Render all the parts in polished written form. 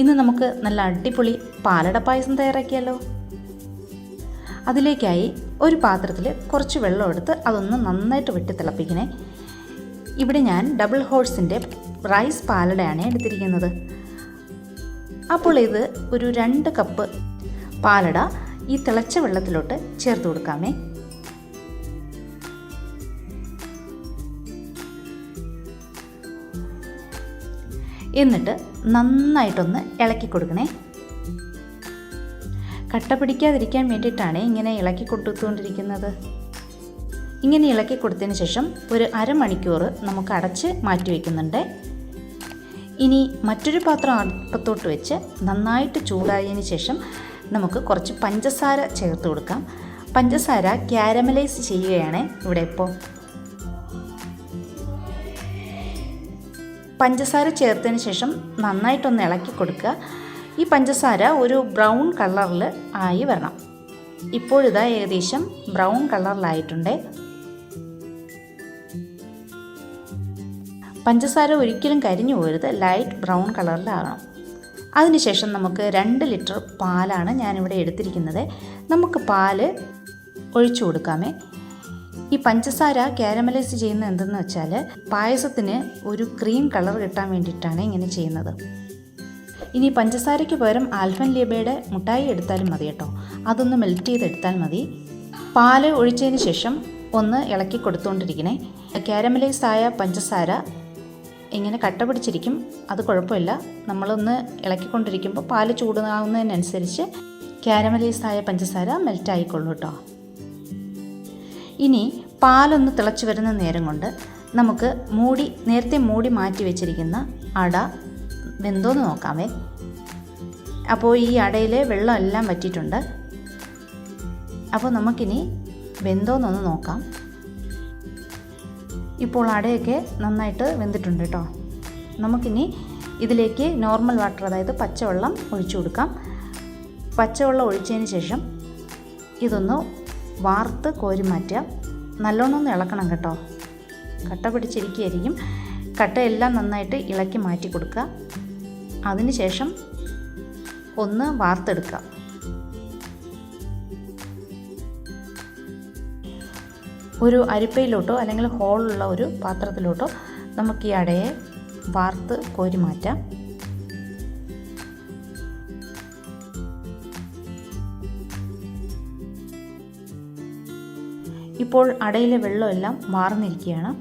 ഇന്ന് നമുക്ക് നല്ല അടിപൊളി പാലട പായസം തയ്യാറാക്കിയാലോ. അതിലേക്കായി ഒരു പാത്രത്തിൽ കുറച്ച് വെള്ളം എടുത്ത് അതൊന്ന് നന്നായിട്ട് വെട്ടി തിളപ്പിക്കണേ. ഇവിടെ ഞാൻ ഡബിൾ ഹോഴ്സിൻ്റെ റൈസ് പാലടയാണ് എടുത്തിരിക്കുന്നത്. അപ്പോൾ ഇത് ഒരു 2 കപ്പ് പാലട ഈ തിളച്ച വെള്ളത്തിലോട്ട് ചേർത്ത് കൊടുക്കാമേ. എന്നിട്ട് നന്നായിട്ടൊന്ന് ഇളക്കി കൊടുക്കണേ. കട്ട പിടിക്കാതിരിക്കാൻ വേണ്ടിയിട്ടാണ് ഇങ്ങനെ ഇളക്കി കൊടുത്തുകൊണ്ടിരിക്കുന്നത്. ഇങ്ങനെ ഇളക്കി കൊടുത്തതിന് ശേഷം ഒരു അരമണിക്കൂർ നമുക്ക് അടച്ച് മാറ്റി വയ്ക്കുന്നുണ്ട്. ഇനി മറ്റൊരു പാത്രം അടുപ്പത്തോട്ട് വെച്ച് നന്നായിട്ട് ചൂടായതിന് ശേഷം നമുക്ക് കുറച്ച് പഞ്ചസാര ചേർത്ത് കൊടുക്കാം. പഞ്ചസാര ക്യാരമലൈസ് ചെയ്യുകയാണ് ഇവിടെ. ഇപ്പോൾ പഞ്ചസാര ചേർത്തതിന് ശേഷം നന്നായിട്ടൊന്ന് ഇളക്കി കൊടുക്കുക. ഈ പഞ്ചസാര ഒരു ബ്രൗൺ കളറിൽ ആയി വരണം. ഇപ്പോഴിതാ ഏകദേശം ബ്രൗൺ കളറിലായിട്ടുണ്ട്. പഞ്ചസാര ഒരിക്കലും കരിഞ്ഞു പോകരുത്, ലൈറ്റ് ബ്രൗൺ കളറിലാകണം. അതിനുശേഷം നമുക്ക് 2 ലിറ്റർ പാലാണ് ഞാനിവിടെ എടുത്തിരിക്കുന്നത്. നമുക്ക് പാല് ഒഴിച്ചു കൊടുക്കാമേ. ഈ പഞ്ചസാര ക്യാരമലൈസ് ചെയ്യുന്നത് എന്തെന്ന് വെച്ചാൽ പായസത്തിന് ഒരു ക്രീം കളർ കിട്ടാൻ വേണ്ടിയിട്ടാണ് ഇങ്ങനെ ചെയ്യുന്നത്. ഇനി പഞ്ചസാരയ്ക്ക് പകരം ആൽഫൻലീബയുടെ മുട്ടായി എടുത്താലും മതി കേട്ടോ. അതൊന്ന് മെൽറ്റ് ചെയ്തെടുത്താൽ മതി. പാല് ഒഴിച്ചതിന് ശേഷം ഒന്ന് ഇളക്കി കൊടുത്തുകൊണ്ടിരിക്കണേ. ക്യാരമലൈസ് ആയ പഞ്ചസാര ഇങ്ങനെ കട്ട പിടിച്ചിരിക്കും, അത് കുഴപ്പമില്ല. നമ്മളൊന്ന് ഇളക്കിക്കൊണ്ടിരിക്കുമ്പോൾ പാല് ചൂടാവുന്നതിനനുസരിച്ച് ക്യാരമലൈസ് ആയ പഞ്ചസാര മെൽറ്റ് ആയിക്കൊള്ളൂ കേട്ടോ. ഇനി പാലൊന്ന് തിളച്ച് വരുന്ന നേരം കൊണ്ട് നമുക്ക് നേരത്തെ മൂടി മാറ്റി വെച്ചിരിക്കുന്ന അട വെന്തോന്ന് നോക്കാമേ. അപ്പോൾ ഈ അടയിലെ വെള്ളം എല്ലാം വറ്റിയിട്ടുണ്ട്. അപ്പോൾ നമുക്കിനി വെന്തോന്നൊന്ന് നോക്കാം. ഇപ്പോൾ അടയൊക്കെ നന്നായിട്ട് വെന്തിട്ടുണ്ട് കേട്ടോ. നമുക്കിനി ഇതിലേക്ക് നോർമൽ വാട്ടർ, അതായത് പച്ചവെള്ളം ഒഴിച്ചു കൊടുക്കാം. പച്ചവെള്ളം ഒഴിച്ചതിന് ശേഷം ഇതൊന്ന് വാർത്ത് കോരി മാറ്റുക. നല്ലോണം ഒന്ന് ഇളക്കണം കേട്ടോ, കട്ട പിടിച്ചിരിക്കുകയായിരിക്കും. കട്ടയെല്ലാം നന്നായിട്ട് ഇളക്കി മാറ്റി കൊടുക്കുക. അതിന് ശേഷം ഒന്ന് വാർത്തെടുക്കുക. ഒരു അരിപ്പയിലോട്ടോ അല്ലെങ്കിൽ ഹോളുള്ള ഒരു പാത്രത്തിലോട്ടോ നമുക്ക് ഈ അടയെ വാർത്ത് കോരി മാറ്റാം. ഇപ്പോൾ അടയിലെ വെള്ളമെല്ലാം വാർന്നിരിക്കുകയാണ്.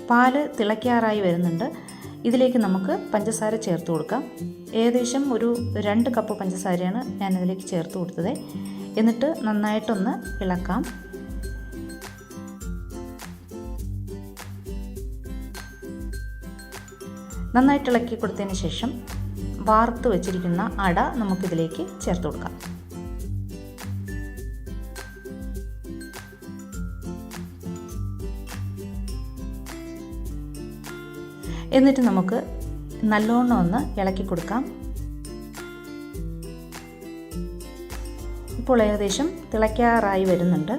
പാല് തിളയ്ക്കാറായി വരുന്നുണ്ട്. ഇതിലേക്ക് നമുക്ക് പഞ്ചസാര ചേർത്ത് കൊടുക്കാം. ഏകദേശം ഒരു 2 കപ്പ് പഞ്ചസാരയാണ് ഞാനിതിലേക്ക് ചേർത്ത് കൊടുത്തത്. എന്നിട്ട് നന്നായിട്ടൊന്ന് ഇളക്കാം. നന്നായിട്ട് ഇളക്കി കൊടുത്തതിന് ശേഷം വാർത്ത് വെച്ചിരിക്കുന്ന അട നമുക്കിതിലേക്ക് ചേർത്ത് കൊടുക്കാം. എന്നിട്ട് നമുക്ക് നല്ലോണം ഒന്ന് ഇളക്കി കൊടുക്കാം. ഇപ്പോൾ ഏകദേശം തിളയ്ക്കാറായി വരുന്നുണ്ട്.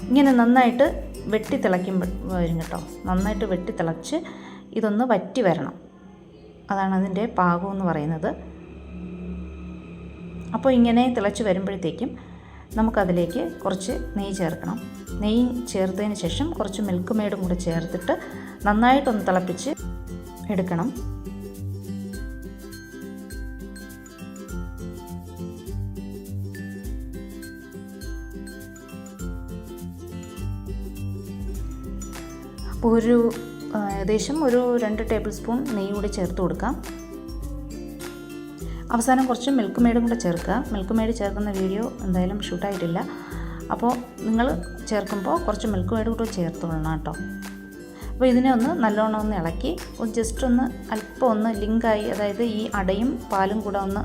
ഇങ്ങനെ നന്നായിട്ട് വെട്ടി തിളയ്ക്കുമ്പോൾ വരും കേട്ടോ. നന്നായിട്ട് വെട്ടി തിളച്ച് ഇതൊന്ന് വറ്റി വരണം. അതാണ് അതിൻ്റെ പാകം എന്ന് പറയുന്നത്. അപ്പോൾ ഇങ്ങനെ തിളച്ച് വരുമ്പോഴത്തേക്കും നമുക്കതിലേക്ക് കുറച്ച് നെയ്യ് ചേർക്കണം. നെയ്യ് ചേർത്തതിന് ശേഷം കുറച്ച് മിൽക്ക് മെയ്ഡും കൂടെ ചേർത്തിട്ട് നന്നായിട്ടൊന്ന് തിളപ്പിച്ച് എടുക്കണം. അപ്പോൾ ഏകദേശം ഒരു 2 ടേബിൾ സ്പൂൺ നെയ്യ് കൂടി ചേർത്ത് കൊടുക്കാം. അവസാനം കുറച്ച് മിൽക്ക് മെയ്ഡും കൂടെ ചേർക്കുക. മിൽക്ക് മെയ്ഡ് ചേർക്കുന്ന വീഡിയോ എന്തായാലും ഷൂട്ടായിട്ടില്ല. അപ്പോൾ നിങ്ങൾ ചേർക്കുമ്പോൾ കുറച്ച് മിൽക്ക് മെയ്ഡ് കൂടെ ചേർത്തോളണം കേട്ടോ. അപ്പോൾ ഇതിനെ ഒന്ന് നല്ലോണം ഒന്ന് ഇളക്കി ജസ്റ്റ് ഒന്ന് അല്പം ഒന്ന് ലിങ്കായി, അതായത് ഈ അടയും പാലും കൂടെ ഒന്ന്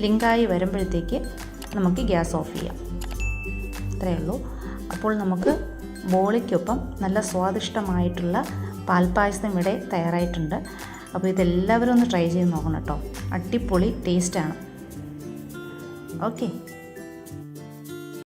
ലിങ്കായി വരുമ്പോഴത്തേക്ക് നമുക്ക് ഗ്യാസ് ഓഫ് ചെയ്യാം. ഇത്രയേ ഉള്ളൂ. അപ്പോൾ നമുക്ക് ബോളിക്കൊപ്പം നല്ല സ്വാദിഷ്ടമായിട്ടുള്ള പാൽപ്പായസം ഇവിടെ തയ്യാറായിട്ടുണ്ട്. അപ്പോൾ ഇതെല്ലാവരും ഒന്ന് ട്രൈ ചെയ്ത് നോക്കണം കേട്ടോ. അടിപൊളി ടേസ്റ്റാണ്. ഓക്കെ.